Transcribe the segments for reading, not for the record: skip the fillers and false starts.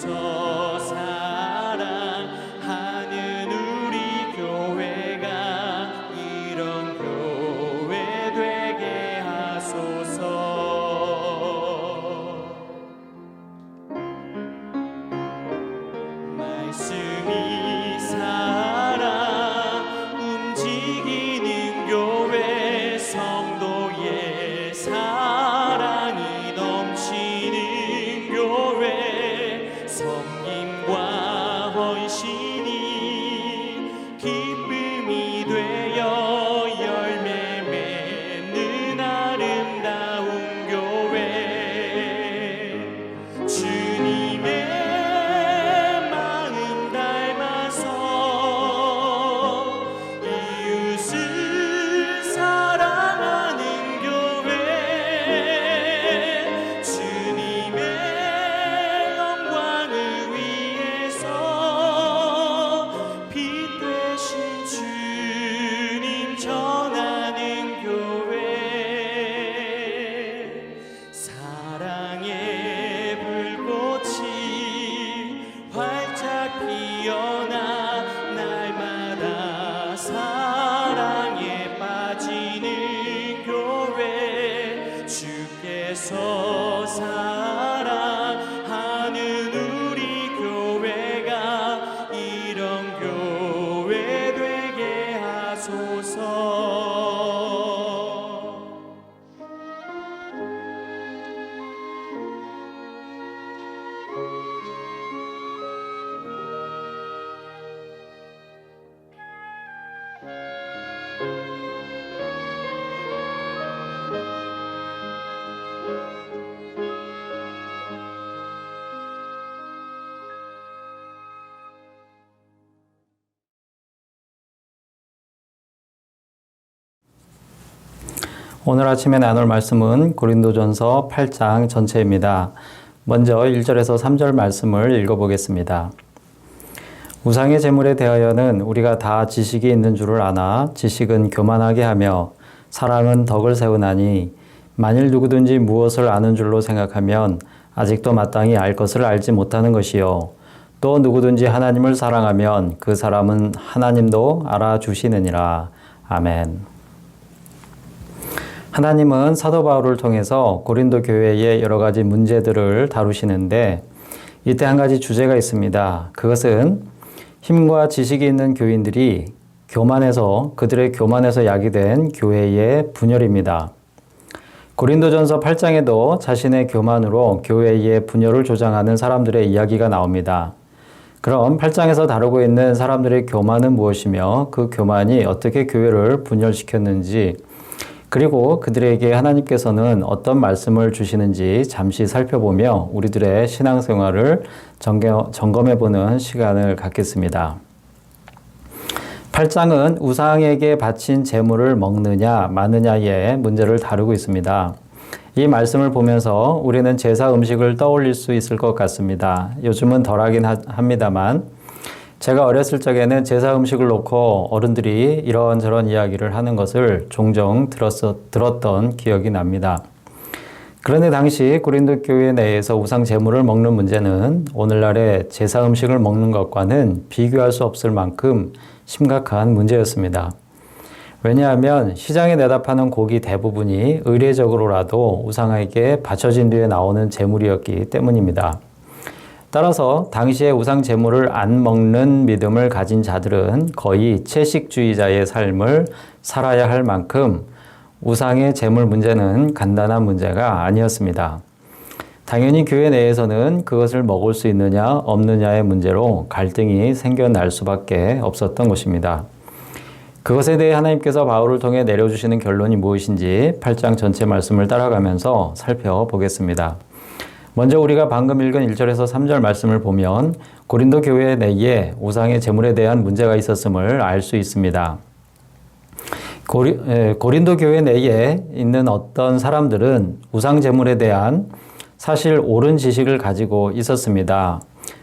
주께서 사랑하는 우리 교회가 이런 교회 되게 하소서. 말씀이 살아 움직이는 교회, 성도의 사랑이 넘치는 교회, 섬김과 헌신이 기쁨이 되어 열매 맺는 아름다운 교회, 주님의 마음 닮아서 이웃을 사랑하는 교회, 주님의 영광을 위해서 빛 되신 주님 전하는 교회, 사랑의 불꽃이 활짝 피어나 날마다 사랑에 빠지는 교회, 주께서 사랑하는 우리 교회가 이런 교회 되게 하소서. 오늘 아침에 나눌 말씀은 고린도전서 8장 전체입니다. 먼저 1절에서 3절 말씀을 읽어보겠습니다. 우상의 제물에 대하여는 우리가 다 지식이 있는 줄을 아나 지식은 교만하게 하며 사랑은 덕을 세우나니 만일 누구든지 무엇을 아는 줄로 생각하면 아직도 마땅히 알 것을 알지 못하는 것이요, 또 누구든지 하나님을 사랑하면 그 사람은 하나님도 알아주시느니라. 아멘. 하나님은 사도 바울을 통해서 고린도 교회의 여러 가지 문제들을 다루시는데 이때 한 가지 주제가 있습니다. 그것은 힘과 지식이 있는 교인들이 그들의 교만에서 야기된 교회의 분열입니다. 고린도전서 8장에도 자신의 교만으로 교회의 분열을 조장하는 사람들의 이야기가 나옵니다. 그럼 8장에서 다루고 있는 사람들의 교만은 무엇이며 그 교만이 어떻게 교회를 분열시켰는지, 그리고 그들에게 하나님께서는 어떤 말씀을 주시는지 잠시 살펴보며 우리들의 신앙생활을 점검해보는 시간을 갖겠습니다. 8장은 우상에게 바친 제물을 먹느냐 마느냐의 문제를 다루고 있습니다. 이 말씀을 보면서 우리는 제사 음식을 떠올릴 수 있을 것 같습니다. 요즘은 덜하긴 합니다만 제가 어렸을 적에는 제사 음식을 놓고 어른들이 이런저런 이야기를 하는 것을 종종 들었던 기억이 납니다. 그런데 당시 고린도 교회 내에서 우상 제물을 먹는 문제는 오늘날의 제사 음식을 먹는 것과는 비교할 수 없을 만큼 심각한 문제였습니다. 왜냐하면 시장에 내다 파는 고기 대부분이 의례적으로라도 우상에게 바쳐진 뒤에 나오는 제물이었기 때문입니다. 따라서 당시에 우상 제물을 안 먹는 믿음을 가진 자들은 거의 채식주의자의 삶을 살아야 할 만큼 우상의 제물 문제는 간단한 문제가 아니었습니다. 당연히 교회 내에서는 그것을 먹을 수 있느냐 없느냐의 문제로 갈등이 생겨날 수밖에 없었던 것입니다. 그것에 대해 하나님께서 바울을 통해 내려주시는 결론이 무엇인지 8장 전체 말씀을 따라가면서 살펴보겠습니다. 먼저 우리가 방금 읽은 1절에서 3절 말씀을 보면 고린도 교회 내에 우상의 제물에 대한 문제가 있었음을 알 수 있습니다. 고린도 교회 내에 있는 어떤 사람들은 우상 제물에 대한 사실 옳은 지식을 가지고 있었습니다.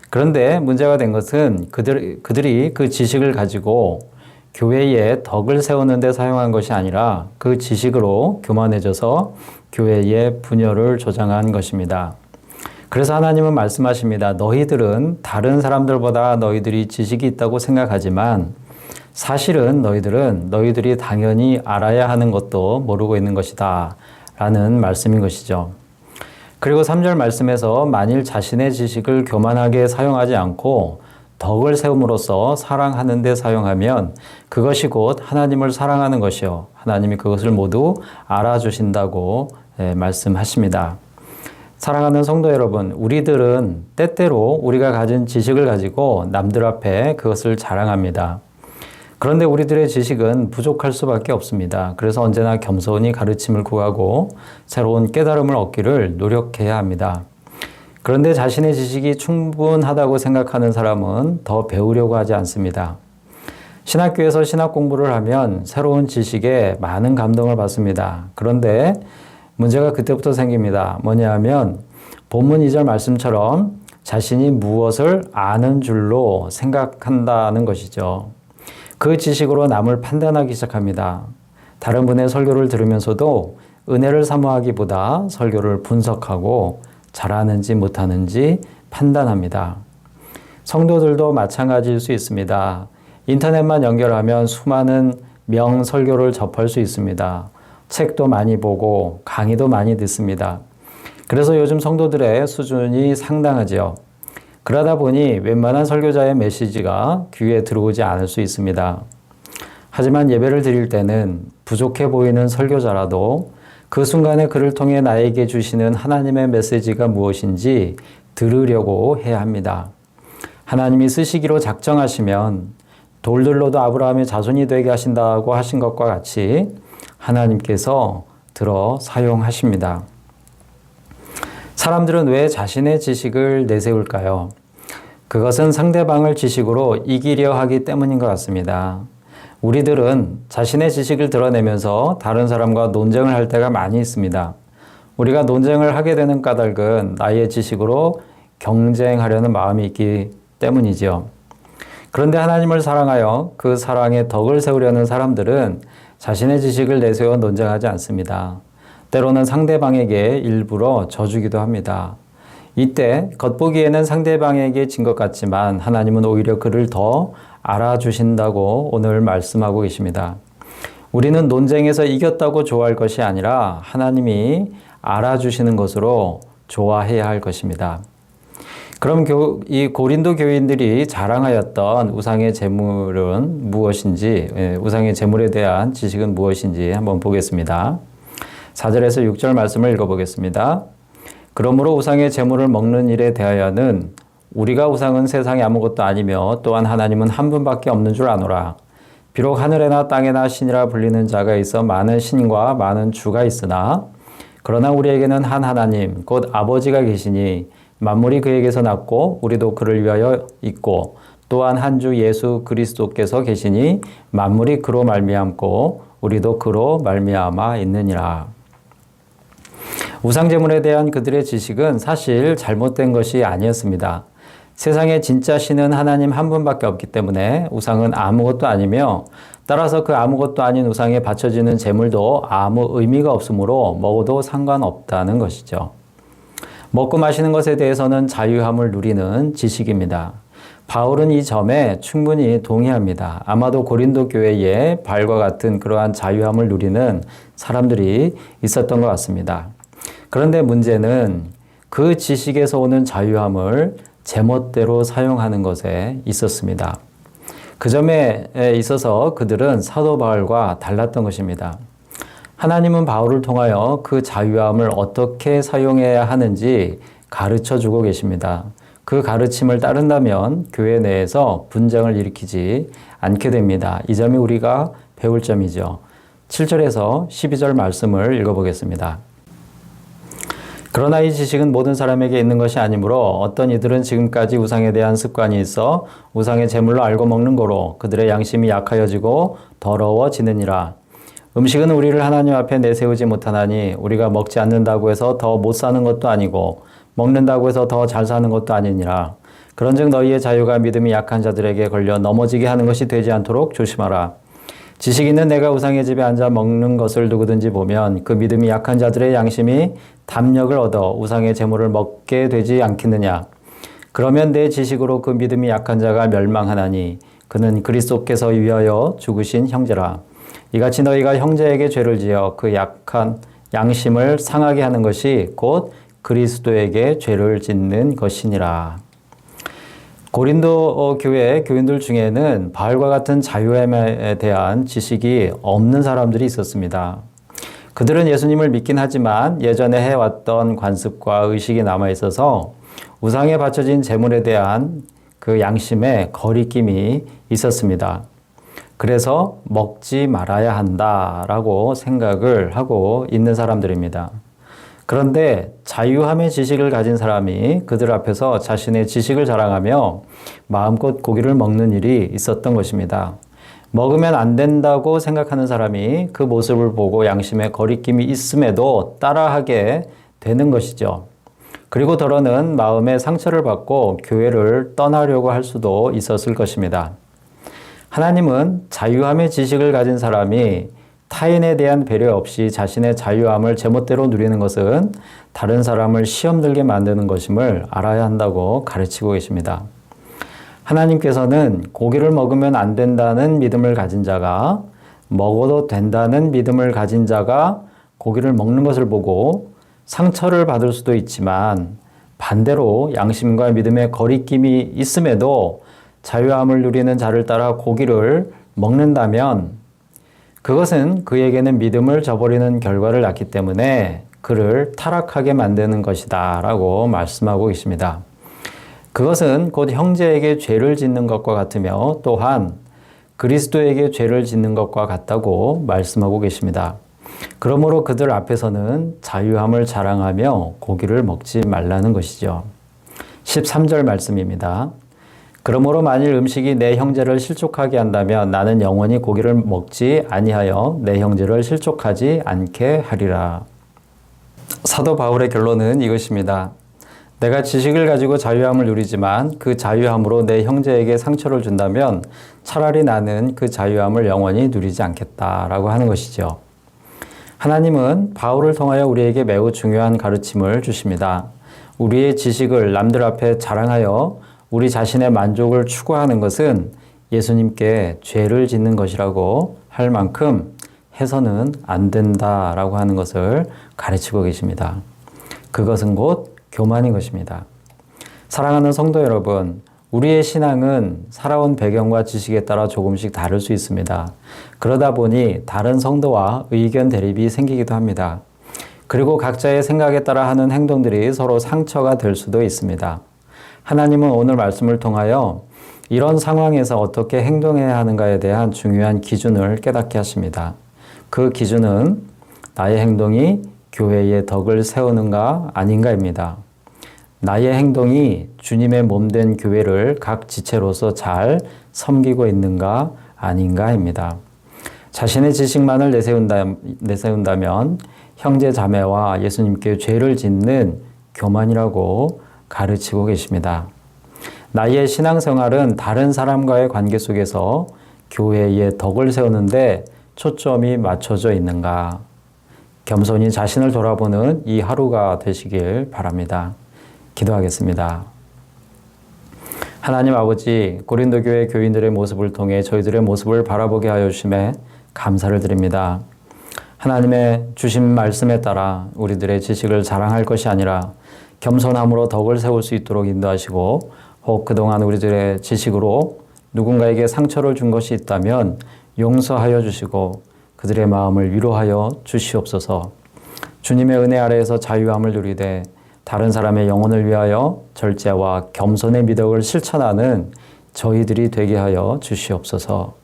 그런데 문제가 된 것은 그들이 그 지식을 가지고 교회에 덕을 세우는 데 사용한 것이 아니라 그 지식으로 교만해져서 교회의 분열을 조장한 것입니다. 그래서 하나님은 말씀하십니다. 너희들은 다른 사람들보다 너희들이 지식이 있다고 생각하지만 사실은 너희들이 당연히 알아야 하는 것도 모르고 있는 것이다 라는 말씀인 것이죠. 그리고 3절 말씀에서 만일 자신의 지식을 교만하게 사용하지 않고 덕을 세움으로써 사랑하는 데 사용하면 그것이 곧 하나님을 사랑하는 것이요 하나님이 그것을 모두 알아주신다고 말씀하십니다. 사랑하는 성도 여러분, 우리들은 때때로 우리가 가진 지식을 가지고 남들 앞에 그것을 자랑합니다. 그런데 우리들의 지식은 부족할 수밖에 없습니다. 그래서 언제나 겸손히 가르침을 구하고 새로운 깨달음을 얻기를 노력해야 합니다. 그런데 자신의 지식이 충분하다고 생각하는 사람은 더 배우려고 하지 않습니다. 신학교에서 신학 공부를 하면 새로운 지식에 많은 감동을 받습니다. 그런데 문제가 그때부터 생깁니다. 뭐냐 하면 본문 2절 말씀처럼 자신이 무엇을 아는 줄로 생각한다는 것이죠. 그 지식으로 남을 판단하기 시작합니다. 다른 분의 설교를 들으면서도 은혜를 사모하기보다 설교를 분석하고 잘하는지 못하는지 판단합니다. 성도들도 마찬가지일 수 있습니다. 인터넷만 연결하면 수많은 명설교를 접할 수 있습니다. 책도 많이 보고 강의도 많이 듣습니다. 그래서 요즘 성도들의 수준이 상당하죠. 그러다 보니 웬만한 설교자의 메시지가 귀에 들어오지 않을 수 있습니다. 하지만 예배를 드릴 때는 부족해 보이는 설교자라도 그 순간에 그를 통해 나에게 주시는 하나님의 메시지가 무엇인지 들으려고 해야 합니다. 하나님이 쓰시기로 작정하시면 돌들로도 아브라함의 자손이 되게 하신다고 하신 것과 같이 하나님께서 들어 사용하십니다. 사람들은 왜 자신의 지식을 내세울까요? 그것은 상대방을 지식으로 이기려 하기 때문인 것 같습니다. 우리들은 자신의 지식을 드러내면서 다른 사람과 논쟁을 할 때가 많이 있습니다. 우리가 논쟁을 하게 되는 까닭은 나의 지식으로 경쟁하려는 마음이 있기 때문이죠. 그런데 하나님을 사랑하여 그 사랑에 덕을 세우려는 사람들은 자신의 지식을 내세워 논쟁하지 않습니다. 때로는 상대방에게 일부러 져주기도 합니다. 이때 겉보기에는 상대방에게 진 것 같지만 하나님은 오히려 그를 더 알아주신다고 오늘 말씀하고 계십니다. 우리는 논쟁에서 이겼다고 좋아할 것이 아니라 하나님이 알아주시는 것으로 좋아해야 할 것입니다. 그럼 이 고린도 교인들이 자랑하였던 우상의 제물은 무엇인지, 우상의 제물에 대한 지식은 무엇인지 한번 보겠습니다. 4절에서 6절 말씀을 읽어보겠습니다. 그러므로 우상의 제물을 먹는 일에 대하여는 우리가 우상은 세상에 아무것도 아니며 또한 하나님은 한 분밖에 없는 줄 아노라. 비록 하늘에나 땅에나 신이라 불리는 자가 있어 많은 신과 많은 주가 있으나 그러나 우리에게는 한 하나님 곧 아버지가 계시니 만물이 그에게서 났고 우리도 그를 위하여 있고 또한 한 주 예수 그리스도께서 계시니 만물이 그로 말미암고 우리도 그로 말미암아 있느니라. 우상제물에 대한 그들의 지식은 사실 잘못된 것이 아니었습니다. 세상에 진짜 신은 하나님 한 분밖에 없기 때문에 우상은 아무것도 아니며 따라서 그 아무것도 아닌 우상에 바쳐지는 제물도 아무 의미가 없으므로 먹어도 상관없다는 것이죠. 먹고 마시는 것에 대해서는 자유함을 누리는 지식입니다. 바울은 이 점에 충분히 동의합니다. 아마도 고린도 교회에 바울과 같은 그러한 자유함을 누리는 사람들이 있었던 것 같습니다. 그런데 문제는 그 지식에서 오는 자유함을 제멋대로 사용하는 것에 있었습니다. 그 점에 있어서 그들은 사도 바울과 달랐던 것입니다. 하나님은 바울을 통하여 그 자유함을 어떻게 사용해야 하는지 가르쳐 주고 계십니다. 그 가르침을 따른다면 교회 내에서 분쟁을 일으키지 않게 됩니다. 이 점이 우리가 배울 점이죠. 7절에서 12절 말씀을 읽어보겠습니다. 그러나 이 지식은 모든 사람에게 있는 것이 아니므로 어떤 이들은 지금까지 우상에 대한 습관이 있어 우상의 제물로 알고 먹는 거로 그들의 양심이 약하여지고 더러워지느니라. 음식은 우리를 하나님 앞에 내세우지 못하나니 우리가 먹지 않는다고 해서 더 못 사는 것도 아니고 먹는다고 해서 더 잘 사는 것도 아니니라. 그런즉 너희의 자유가 믿음이 약한 자들에게 걸려 넘어지게 하는 것이 되지 않도록 조심하라. 지식 있는 내가 우상의 집에 앉아 먹는 것을 누구든지 보면 그 믿음이 약한 자들의 양심이 담력을 얻어 우상의 재물을 먹게 되지 않겠느냐. 그러면 내 지식으로 그 믿음이 약한 자가 멸망하나니 그는 그리스도께서 위하여 죽으신 형제라. 이같이 너희가 형제에게 죄를 지어 그 약한 양심을 상하게 하는 것이 곧 그리스도에게 죄를 짓는 것이니라. 고린도 교회 교인들 중에는 바울과 같은 자유함에 대한 지식이 없는 사람들이 있었습니다. 그들은 예수님을 믿긴 하지만 예전에 해왔던 관습과 의식이 남아있어서 우상에 바쳐진 재물에 대한 그 양심에 거리낌이 있었습니다. 그래서 먹지 말아야 한다라고 생각을 하고 있는 사람들입니다. 그런데 자유함의 지식을 가진 사람이 그들 앞에서 자신의 지식을 자랑하며 마음껏 고기를 먹는 일이 있었던 것입니다. 먹으면 안 된다고 생각하는 사람이 그 모습을 보고 양심에 거리낌이 있음에도 따라하게 되는 것이죠. 그리고 더러는 마음에 상처를 받고 교회를 떠나려고 할 수도 있었을 것입니다. 하나님은 자유함의 지식을 가진 사람이 타인에 대한 배려 없이 자신의 자유함을 제멋대로 누리는 것은 다른 사람을 시험 들게 만드는 것임을 알아야 한다고 가르치고 계십니다. 하나님께서는 고기를 먹으면 안 된다는 믿음을 가진 자가 먹어도 된다는 믿음을 가진 자가 고기를 먹는 것을 보고 상처를 받을 수도 있지만 반대로 양심과 믿음의 거리낌이 있음에도 자유함을 누리는 자를 따라 고기를 먹는다면 그것은 그에게는 믿음을 저버리는 결과를 낳기 때문에 그를 타락하게 만드는 것이다 라고 말씀하고 계십니다. 그것은 곧 형제에게 죄를 짓는 것과 같으며 또한 그리스도에게 죄를 짓는 것과 같다고 말씀하고 계십니다. 그러므로 그들 앞에서는 자유함을 자랑하며 고기를 먹지 말라는 것이죠. 13절 말씀입니다. 그러므로 만일 음식이 내 형제를 실족하게 한다면 나는 영원히 고기를 먹지 아니하여 내 형제를 실족하지 않게 하리라. 사도 바울의 결론은 이것입니다. 내가 지식을 가지고 자유함을 누리지만 그 자유함으로 내 형제에게 상처를 준다면 차라리 나는 그 자유함을 영원히 누리지 않겠다라고 하는 것이죠. 하나님은 바울을 통하여 우리에게 매우 중요한 가르침을 주십니다. 우리의 지식을 남들 앞에 자랑하여 우리 자신의 만족을 추구하는 것은 예수님께 죄를 짓는 것이라고 할 만큼 해서는 안 된다라고 하는 것을 가르치고 계십니다. 그것은 곧 교만인 것입니다. 사랑하는 성도 여러분, 우리의 신앙은 살아온 배경과 지식에 따라 조금씩 다를 수 있습니다. 그러다 보니 다른 성도와 의견 대립이 생기기도 합니다. 그리고 각자의 생각에 따라 하는 행동들이 서로 상처가 될 수도 있습니다. 하나님은 오늘 말씀을 통하여 이런 상황에서 어떻게 행동해야 하는가에 대한 중요한 기준을 깨닫게 하십니다. 그 기준은 나의 행동이 교회의 덕을 세우는가 아닌가입니다. 나의 행동이 주님의 몸된 교회를 각 지체로서 잘 섬기고 있는가 아닌가입니다. 자신의 지식만을 내세운다면 형제 자매와 예수님께 죄를 짓는 교만이라고 가르치고 계십니다. 나의 신앙생활은 다른 사람과의 관계 속에서 교회의 덕을 세우는데 초점이 맞춰져 있는가? 겸손히 자신을 돌아보는 이 하루가 되시길 바랍니다. 기도하겠습니다. 하나님 아버지, 고린도 교회 교인들의 모습을 통해 저희들의 모습을 바라보게 하여 주심에 감사를 드립니다. 하나님의 주신 말씀에 따라 우리들의 지식을 자랑할 것이 아니라 겸손함으로 덕을 세울 수 있도록 인도하시고 혹 그동안 우리들의 지식으로 누군가에게 상처를 준 것이 있다면 용서하여 주시고 그들의 마음을 위로하여 주시옵소서. 주님의 은혜 아래에서 자유함을 누리되 다른 사람의 영혼을 위하여 절제와 겸손의 미덕을 실천하는 저희들이 되게 하여 주시옵소서.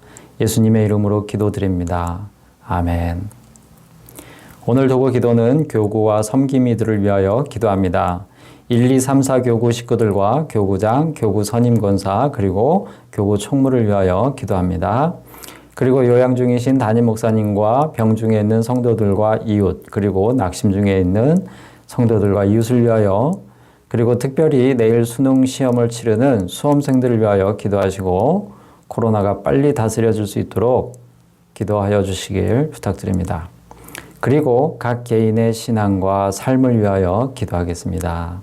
예수님의 이름으로 기도드립니다. 아멘. 오늘 도구 기도는 교구와 섬김이들을 위하여 기도합니다. 1, 2, 3, 4 교구 식구들과 교구장, 교구 선임권사, 그리고 교구 총무를 위하여 기도합니다. 그리고 요양 중이신 담임 목사님과 병 중에 있는 성도들과 이웃, 그리고 낙심 중에 있는 성도들과 이웃을 위하여, 그리고 특별히 내일 수능 시험을 치르는 수험생들을 위하여 기도하시고 코로나가 빨리 다스려질 수 있도록 기도하여 주시길 부탁드립니다. 그리고 각 개인의 신앙과 삶을 위하여 기도하겠습니다.